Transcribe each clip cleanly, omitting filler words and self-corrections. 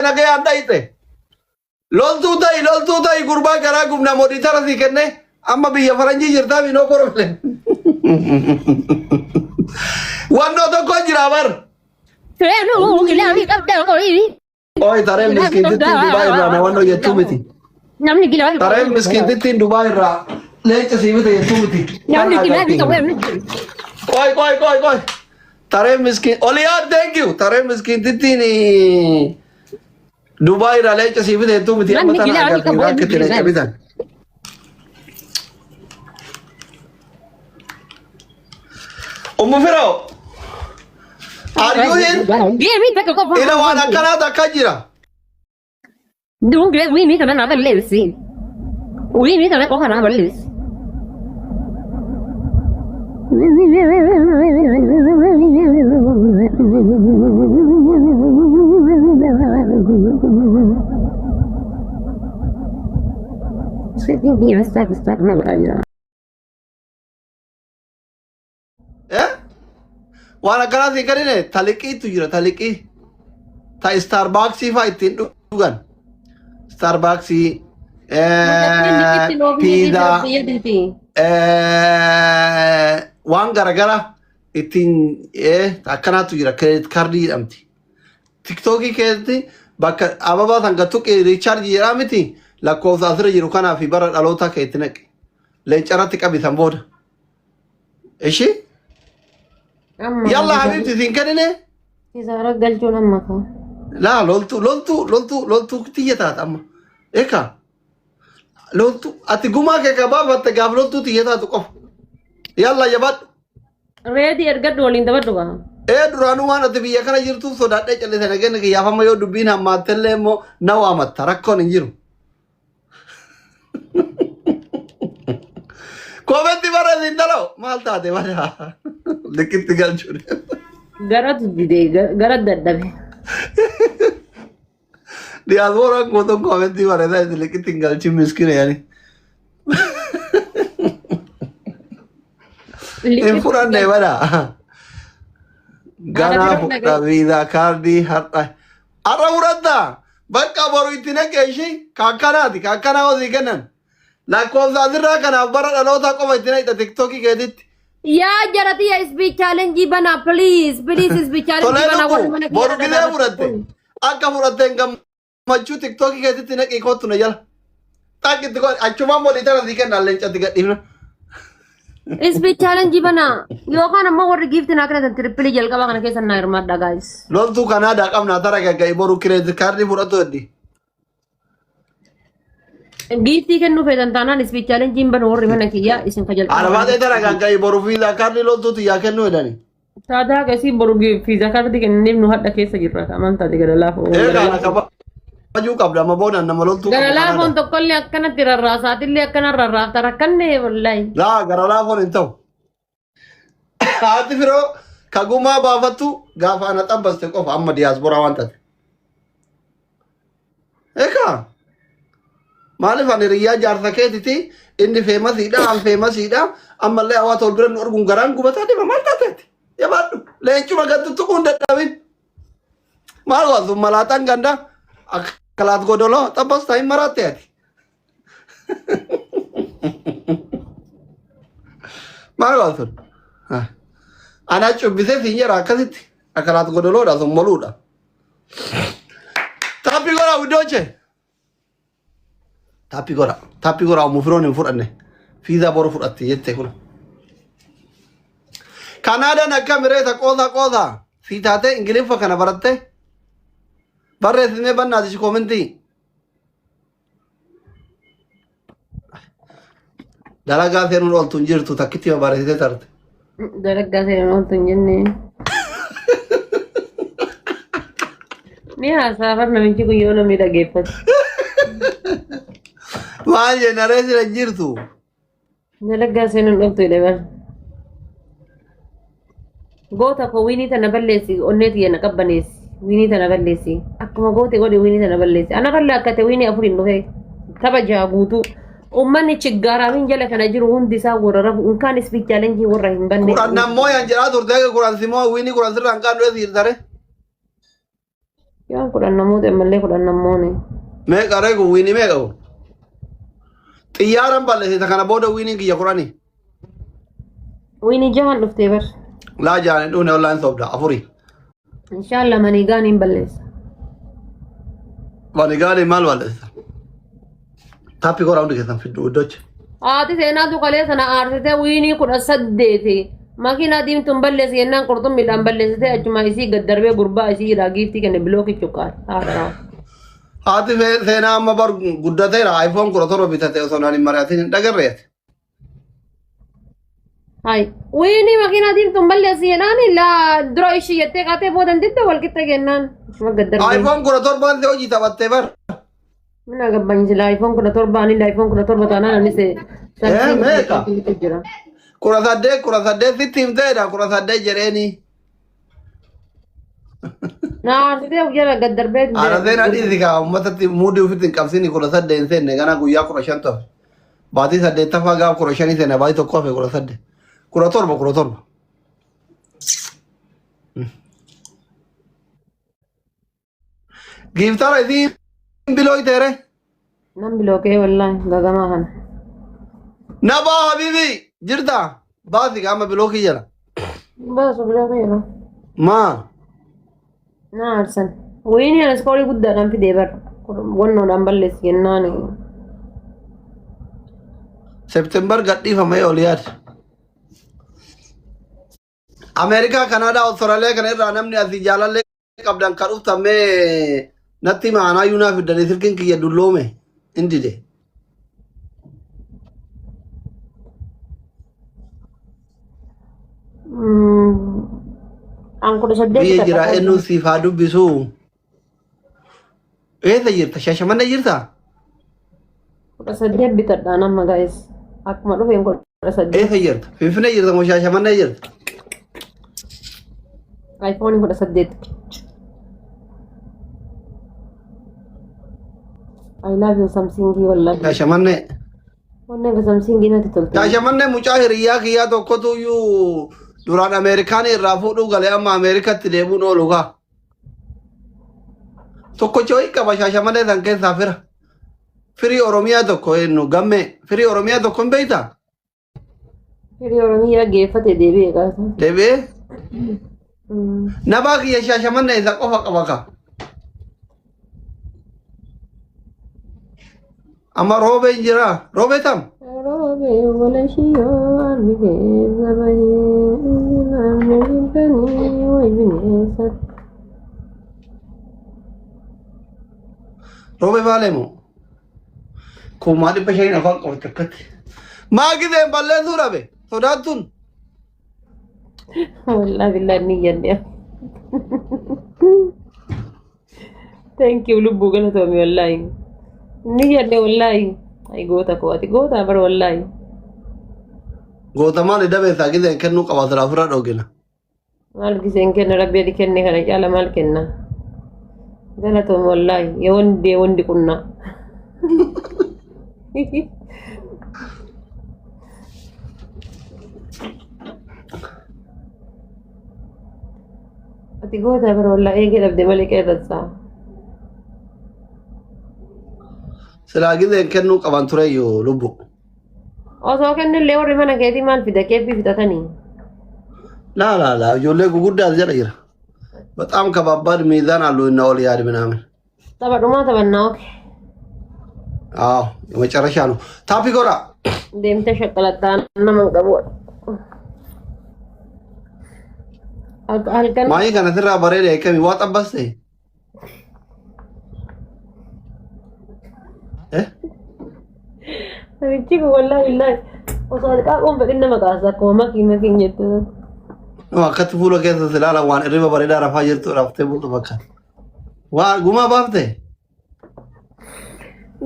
أنا كي عندايته لول توتاي قربا كراكم نمودي ترى ذي كنه أما بيا فرنجي جرتا بينو بروبلم وانو تو كوجي رابر أوي ترى مسكين تين دبي را وانو يتومتي ترى مسكين تين دبي را ليه تسيبته يتومتي كوي ترى مسكين أولياء thank you ترى مسكين تيني دبي را ليه تسيبته يتومتي أما ترى أكيد كتير كبيرة أم فرو are you here إلى وانا كنا دكاجرا Dunque, qui mica me la bellezza. Qui mica me coca la bellezza. Se ti sta ma bella. وانا كنا ذكرنا تلقي تجرا تلقي تا ستاربكس فايتين دوغان ستاربكس pizza waan garagara ittiin akkanaatu jira credit card jedhamti tiktokii keessatti bakka ababaa san gattuqe recharge jedhaa miti lakkoofsa asirra jiru kanaa fi bara dhalootaa keetti naqe leencarratti qabisan booda ishii yalla habibti siin kadhine isaara galchuun amma kaa laa loltuu tiyya taata amma eeka loltu ati gumaa kee gabaafatte gaaf loltuu tiyya taatu qofa yalla jabadhu reedi ergadhu waliin taphadhu kaa duraanuu waan ati biyya kana jirtuuf sodaadhee callisee nageenya kiyyaafama yoo dubbiin hammaattellee immoo na waamatta rakkoon hin jiru koomenti bara siin dhaloo maal taate bara liqitti galchuun garatu didee gara dadhabe diyaaspooraan gootoon koomenti bara isaa liqitti hin galchin miskina yaani hin fudhanne bara ganaa fudha viizaa kaardii har'a fudhatta bakka boru itti naqee ishii kaakkanaati kaakkanaa hosii kennan lakkoofsa asirraa kanaaf bara dhalootaa qofa itti naqxa tiktokii keetitti yaa jarati yaa speech challenge bana please speech challenge bana boru gidee fudhatte akka fudhatteen gammachuu tiktokii keetitti naqii kottu na jala xaqqitti achumaan modii tana sii kennaan leencatti gadhiifna speech challenge bana yookaan ammoo warri giifti naa kana triple jalqaba kana keessa naa hirmaadha guys loltuu kanaadaa qabnaa tara gagga'e boru kireedit kaardii fudhatu heddi giiftii kennuu feetan taanaan speech challenge bana warri mana kiyyaa isin kajalqaba arabaatee tara gagga'e boru fiizaa kaardii loltuutu yaa kennuu hedani taataa gasii boru fiizaa kaardii kenneef nu hadha keessa jirra amantaati gara laafoo eegaa qaba ajuu qabda amma boodaan nama loltuu gara laafoon tokkollee akkanatti rarraasaatillee akkana rarraafta rakkanne wallaahi laa gara laafoon hin ta'u haati firoo kagumaa baafattu gaafa ana xabbaste qofa amma diyaasporaa waan taate eegaa maaliif ani riyyaa jaarsa keetiti inni feemasiidha an feemasiidha ammallee hawaasa ol bira nu arguun garaan gubataa deema maal taateeti jabaadhu leencuma gattutu kun dadhabin maal waasu malaataan ganda akkalaat godoloo xabbas ta'in maraatte ati maal waasu ana cubbisee siin jira akkasitti akkalaat godoloodha sun moluudha taappi godhaa widdooche taappi godhaa mufiroon hin fudhanne fiizaa boru fudhatte jette kun kanaadaan akka mireeta qoosaa sii taate ingiliffa kana baratte barreessinee bannaati koomentii dalagaa seenuun ooltu hin jirtu takkitti barreessitee tarte dalagaa seenuun ooltu hin jenne ni haasaafar namichi guyyoo namni dhageeffatu maal jennaree sira hin jirtu dalagaa seenuun ooltu jedhe goota ko wiinii tana balleessi onneeti yana qabbaneessi wiinii tana balleessi akkuma goote godhe wiinii tana balleessi ana ballee akkate wiinii afuriin dhufe tapha jaa guutuu ummanni chiggaaraamin jala kana jiru hundi isaa warra rafu unkaan speech challenge warra hin banne kuran nammoo yan jedhaa turte kuran simoo wiinii kuran sirra hanqaan dhufe siirtare Yaa kudhan namoota mallee kudhan namoonni. Meeqa reeku wiinii meeqa kun? Xiyyaaran balleessita kana booda wiinii kiyya kurani. Wiinii jahan dhuftee bar. Laa jaani dhuune ollaan sobda afurii. Inshallah manigaan hin balleessa. Manigaanii maal balleessa? Taappi koraa hundi keessan fiddu iddochi. Haati seenaa tuqalee sana aarsitee wiinii 18 makiinaa diimtuun balleessi yennaan qurxummiidhaan balleessitee achuma isii gad darbee gurbaa isii irraa giiftii kenne bilookii cuqqaal haadha. Haati seenaa amma bar guddateera iPhone 17 bitate osoo naan hin mari'atin hin dhagarreeti. Hai wiinii makiinaa diimtuun balleessi yennaan illaa dura ishii jettee qaatee boodan diddee wal qixxe kennaan. iPhone 17 hojii taphattee bar. Mina gabbanyi sila iPhone 17 illa iPhone 17 taanaan anis meeqa? 18 sitti himteedha 18 jedheeni. Naarsitee hojjala gad darbee. Aaraseen adiisi kaa uummatatti muudii ofitti hin qabsini 18 hin seenne gana guyyaa 15 ta'e. Baatii 8ffaa gaaf 15 seenne baatii tokko hafe 18. 17. Giftara isii biloo iteere. Nan bilookee wallaahi gagamaa kana. Nabaa habibi jirta baasi qaama bilookii jala. Baasu bilookee yeroo. Maa? Na aarsan. Wiinii anas qorii guddaadhaan fidee bar. Wannoodhaan balleessi jennaan. September gadhiifamee ol yaada. Ameerikaa, Kanaadaa, Awustiraaliyaa kana irraa namni asii jaalallee qabdan kan dhuftamee natti maanaa yuunaa fiddanii silkiin kiyya dulloome hin dide. Biyya jira eenyu siif haa dubbisu. Eessa jirta? Shaashamannee jirta? 18 bitadhaan amma gaa'es. Akkuma dhufeen 18. Eessa jirta? Finfinnee jirta moo Shaashamannee jirta? iPhone 18. I love you Samsung wallahi. Shaashamannee. Wanne ga Samsung natti tolte. Shaashamannee mucaa hiriyaa kiyyaa tokkotu iyyuu duraan Ameerikaan irraa fuudhuu galee amma Ameerikatti deemuun oolu kaa. Tokko cooyi qaba Shaashamannee san keessaa fira. Firii Oromiyaa tokko eenyu gammee firii Oromiyaa tokko hin beektaa? Firii Oromiyaa geeffate deebi'ee gaasa. Deebi'ee? Nabaa kiyya Shaashamannee isa qofa qaba kaa. Amma roobee hin jiraa? Roobee tam? Roobee wala shiyoo arbi keessa bahee namni binkanii wayi bineessa. Roobee baalee moo? Kumaa 500 afaan qabate akkatti. Maa giseen balleessuu dhabe? Sodaattuun? Wallahi billahi ni jenne. Thank you lubbuu galatoomii wallahi. Ni jenne wallahi. Ay goota kooti goota bar wallahi. Goota maali dabeessaa giseen kennuu qaba sirraa ofirraa dhoogina. Maal giseen kenna rabbi adi kenne kana caala maal kenna. Galatoomii wallahi yoo wandi qunnaa. Ati goota bar wallahi eegee dhabde malee qeerransaa. Silaa giseen kennuu qaban tureyyuu lubbu. Osoo kennillee warri mana keetii maal fida keeppii fitatanii. Laa ijoollee guguddaas jala jira. በጣም ከባባድ ሚዛን አለው እና ወልያድ ምናምን ተበዱማ ተበናው አዎ የመጨረሻ ነው ታፒ ጎራ ደምተ ሸቀለጣን እና መንቀቡ አልከን ማይ ከነ ትራ በሬ ከሚ ዋጣበስ Amici wallahi billahi osoo qaaqoon fedhinna maqaasa akkuma makiin jettu. No akkatti fuula keessa silaala waan irriba bareedaa rafaa jirtu raftee bultu bakka. Waa gumaa baafte.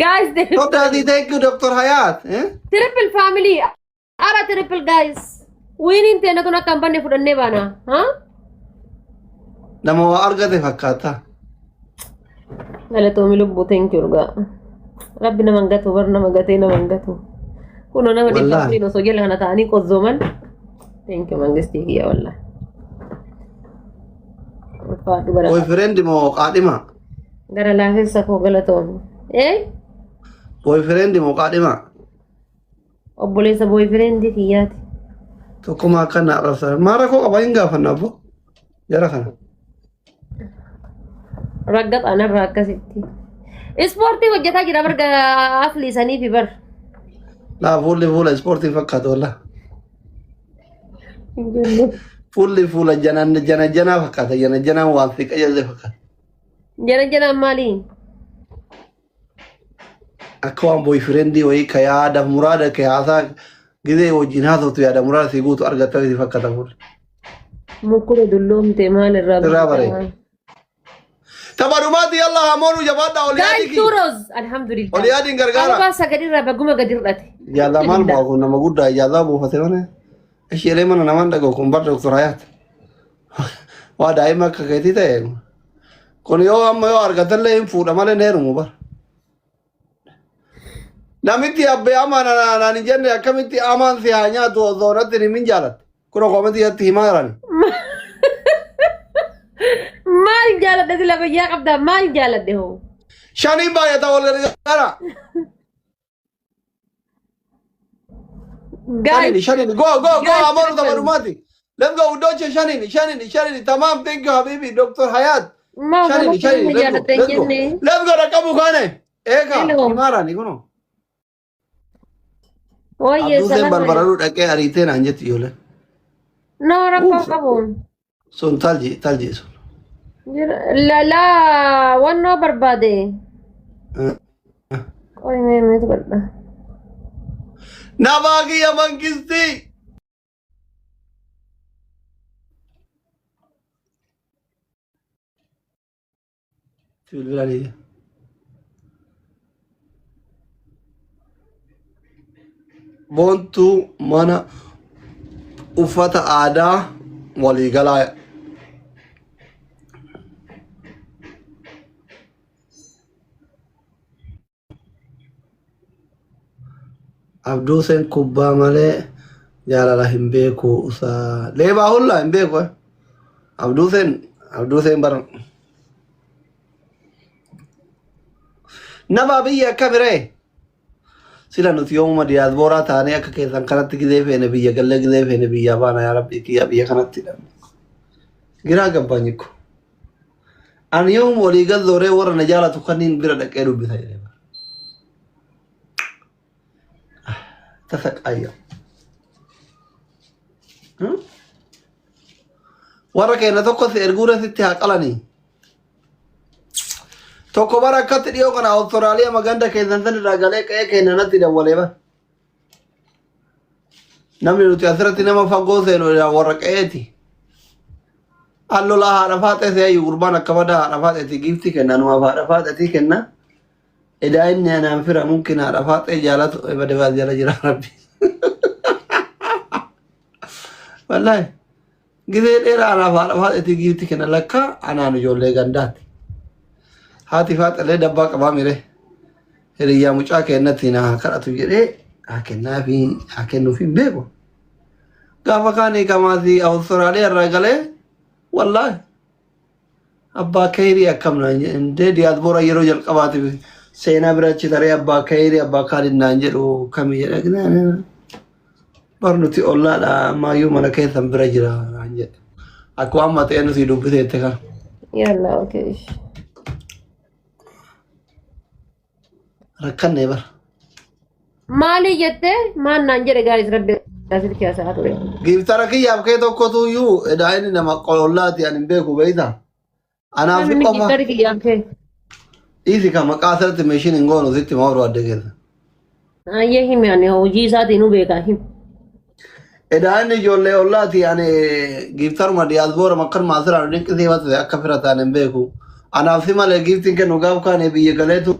Guys, thank you Dr. Hayat. Triple family. Ara triple guys. Winning tena tuna kampanye fudhannee baana. Ha? Nama waa argate fakkaata. Galatoomi lubbuu thank you rugaa. Rabbi nama ngatu bar nama gatee nama ngatu. Kuno nama dhibba no sojela kana taani qozoman. Thank you mangisti kiya wallahi. ulfaadhu bara. boyfriend moo qaadhima? Gara laafessa koo galatoon. Boyfriend moo qaadhima? Obboleessa boyfriend kiyyaati. Tokkuma akka na arrabsan. Maara koo qaba hin gaafanna abbo. Jara kana. Raggat anarraa akkasitti. Ispoortii hojjetaa jira barga aflii sanii fi bar. Laa fuula ispoortii fakkaatu wallah. Fuula jana fakkaata jana waan fi qajeelte fakkaata. Jana maaliin? Akka waan boyfriendii wayii ka yaada muraada ka haasaa gidee wajjin haasoftu yaada muraada si guutu argatta wayii fakkaata fuula. Mukkura dulloomte maalirraa bare. Tabarumaati yalla hamoonu jabaadha oliyaadii. Guys, churros. Alhamdulillah. Oliyaadiin gargaara. Arbaa sagadirraa baguma gadi fudhate. Jaalala maal bu'aa kun nama guddaa jaalala buufate mana. Ishee mana namaan dhaga'u kun bar Dr. Hayat. Waa daa'ima akka keetii ta'e. Kun yoo amma yoo argatallee hin fuudha malee hin heerumu bar. Namitti abbee amaan naan hin jenne akkamitti amaan si haa nyaatu osoo irratti hin jaallatte. Kun koomenti irratti himaa jirani. Maal jaaladde sila fayyaa qabdaa maal jaaladde hoo? Shaniin baay'ata wal gargaara. Shanini go amanu tabarumati. Let's go udoche shanini tamam thank you habibi Dr. Hayat. Shanini let's go rakabu kane. Eka imara ni kuno. Oye salam. Barbararu dhaqee ariitee naan jetti yoolee. No rakkoo qabuun. Sun talji sun. La wannoo barbaade. Qoy meetu godha. Nabaagiya mangisti. Bilbilanii. Boontuu mana uffata aadaa waliigalaa. Abduu sen kubbaa malee jaalala hin beeku usaa leebaa hullaa hin beeku Abduu sen bar nama biyya akka biree sila nuti yoomuma diyaasbooraa taanee akka keessan kanatti gidee feene biyya gallee gidee feene biyya baana yaa rabbii kiyya biyya kanatti giraa gabbaanyikko ani yoomuma walii galzooree warra na jaalatu kanniin bira dhaqee dubbisa jedhee تفقايا ورا كينا توكو سيرغورا ستي حقلاني توكو بركات ديو كنا استراليا مغاندا كيزن سن راغالي كينا نتي دولي با نمني نتي اثرتي نما فغو سينو ورا كيتي الله لا عرفات سي قربان كبدا عرفات تي غيفتي كنا نما عرفات تي كنا إذا إني أنا أنفر ممكن أعرفات إجالات بدو جل جل ربي والله قدير إير عرفات تيجي كنا لك أنا نجول لي غندات هاتي فات اللي دباك باميره هريا مچا كنا تينا كرا تجري أكنا في بيبو كافكاني كمازي أو سرالي الرجالة والله أبا كيري أكمل إندي ديادبورا يروجل كباتي سينا براتشي ترى أبا كيري أبا خالد نانجرو كمي يرقنا برنوتي الله لا ما يوم أنا كيثم برجرا نانجر أقوام ما تينو سيدو بثيتك يلا أوكي ركن نيبر مالي جتة ما نانجر غاريس ربي راسل كيا ساتوري جيب ترى يا بكي تو كتو يو إداين نما قول الله تيان بيكو بيدا أنا في قوما إذا كان مقاصد تمشين إنغون وزيت ما وروا دكتور. يهي يعني هو جيسا تينو بيكاهم. إذا أني جولة الله تي يعني جيبتر ما ديالبور ما كان مازرع ودين كذي وقت ذا كفرة تاني بيكو. أنا في مال جيبتين كنوجاو كان يبي يقلده